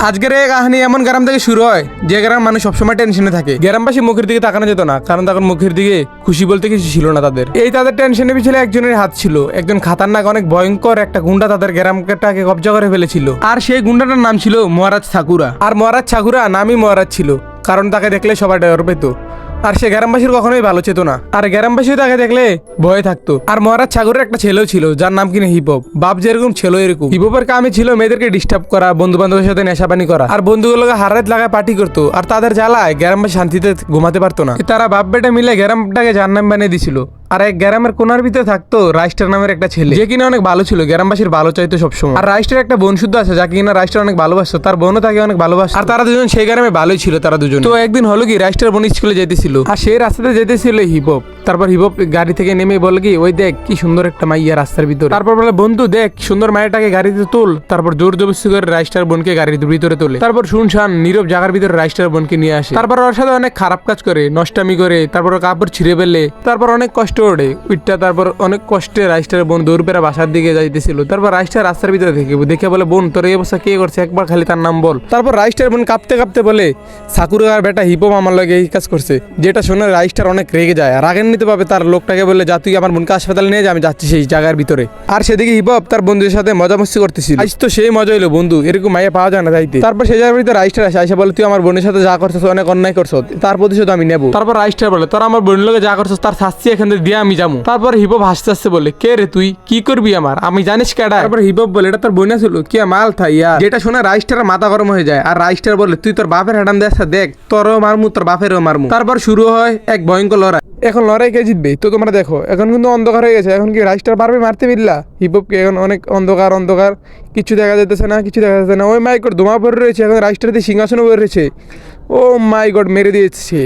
আজকের এই কাহিনী এমন গ্রাম থেকে শুরু হয় যে গ্রাম মানুষ সবসময় টেনশনে থাকে। গ্রামবাসী মুখের দিকে তাকানো যেত না, কারণ তখন মুখের দিকে খুশি বলতে কিছু ছিল না তাদের। তাদের টেনশনের পিছনে একজনের হাত ছিল। একজন খাতারনাক অনেক ভয়ঙ্কর একটা গুন্ডা তাদের গ্রামটাকে কবজা করে ফেলেছিল। আর সেই গুন্ডাটার নাম ছিল মহারাজ ঠাকুরা। আর মহারাজ ঠাকুরা নামই মহারাজ ছিল, কারণ তাকে দেখলে সবাই ডর পেত। আর সে গ্রামবাসীর কখনোই ভালো চেত না, আর গ্রামবাসী তাকে দেখলে ভয়ে থাকতো। আর মহারাজ ঠাকুরের একটা ছেলেও ছিল, যার নাম কিনা হিপহপ। বাপ যেরকম ছেলে এরকম। হিপহপের কামে ছিল মেয়েদেরকে ডিস্টার্ব করা, বন্ধু বান্ধবের সাথে নেশাপানি করা, আর বন্ধুগুলোকে হারাত লাগায় পার্টি করতো। আর তাদের জ্বালায় গ্রামবাসী শান্তিতে ঘুমাতে পারতো না। তারা বাপ বেটা মিলে গ্রামটাকে জাহান্নাম বানিয়ে দিছিল। আর এক গ্রামের কোনার ভিতরে থাকতো রাইস্টার নামের একটা ছেলে, যে কিনা অনেক ভালো ছিল, গ্রামবাসীর ভালো চাইতো সবসময়। আর রাইস্টার একটা বোন শুদ্ধ আছে, যাকে কিনা রাইস্টার অনেক ভালোবাসতো। তার বোনও তাকে অনেক ভালোবাসতো। আর তারা দুজন সেই গ্রামে ভালোই ছিল তারা দুজন। তো একদিন হলো কি, রাইস্টার বোন স্কুলে যেতেছিল, আর সেই রাস্তাতে যেতেছিল হিপহপ। তারপর হিপহপ গাড়ি থেকে নেমে বলে কি, ওই দেখ কি সুন্দর একটা মাইয়া রাস্তার ভিতরে। তারপর বলে, বন্ধু দেখ সুন্দর মায়েরটাকে গাড়িতে তোল। তারপর জোর জবরদস্তি করে রাইস্টার বোনকে গাড়ির ভিতরে তোলে। তারপর শুনশান নীরব জায়গার ভিতরে রাইস্টার বোনকে নিয়ে আসে। তারপর ওর সাথে অনেক খারাপ কাজ করে, নষ্টামি করে, তারপর কাপড় ছিঁড়ে ফেলে। তারপর অনেক কষ্ট ওঠে উইটটা। তারপর অনেক কষ্টে রাইস্টার বোন দৌড় পেরা বাসার দিকে যাইতেছিল। তারপর রাইস্টার রাস্তার ভিতরে দেখে বলে, বোন তোর এই অবস্থা কে করছে, একবার খালি তার নাম বল। তারপর রাইস্টার বোন কাঁপতে কাঁপতে বলে, সাকুরার বেটা হিপহপ আমার লগে এই কাজ করছে। যেটা শুনে রাইস্টার অনেক রেগে যায়। আর রাগান্বিত পাবে তার লোকটাকে বলে, যা তুই আমার বোনকে হাসপাতালে নিয়ে যা, আমি যাচ্ছি সেই জায়গার ভিতরে। আর সেদিকে হিপহপ তার বন্ধুদের সাথে মজা মস্তি করতেছিল। আজ তো সেই মজা হইলো বন্ধু, এরকম মাইয়া পাওয়া যায় না যাইতে। তারপর সেই জায়গার ভিতরে রাইস্টার আসে বলে, তুই আমার বোনের সাথে যা করছিস অনেক অন্যায় করছ, তার প্রতিশোধ আমি নেবো। তারপর রাইস্টার বলে, তোর আমার বোনের লগে যা করছিস তার শাস্তি এখান থেকে দিয়ে আমি যাবো। তারপর হিপহপ হাসতে হাসতে বলে, কে রে তুই, কি করবি আমার, আমি জানিস কেডা? তারপর হিপহপ বলে, এটা তোর বোনা ছিল কি মাল থাইয়া। যেটা শুনে রাইস্টারের মাথা গরম হয়ে যায়। আর রাইস্টার বলে, তুই তোর বাপের হাডান দেশটা দেখ, তোরও মারমু তোর বাপেরও মারমু। তারপর শুরু হয় এক ভয়ঙ্কর লড়াই। এখন লড়াই কে জিতবে তো তোমরা দেখো। এখন কিন্তু অন্ধকার হয়ে গেছে। এখন কি রাইস্টার পারবে মারতে বিল্লা হিপহপকে? এখন অনেক অন্ধকার অন্ধকার, কিছু দেখা যেতেছে না, কিছু দেখা যাচ্ছে না। ওই মাই গড, ধোঁয়া পড়ে রয়েছে। এখন রাইস্টার দিয়ে সিংহাসনে পড়ে রয়েছে। ও মাই গড, মেরে দিয়েছে।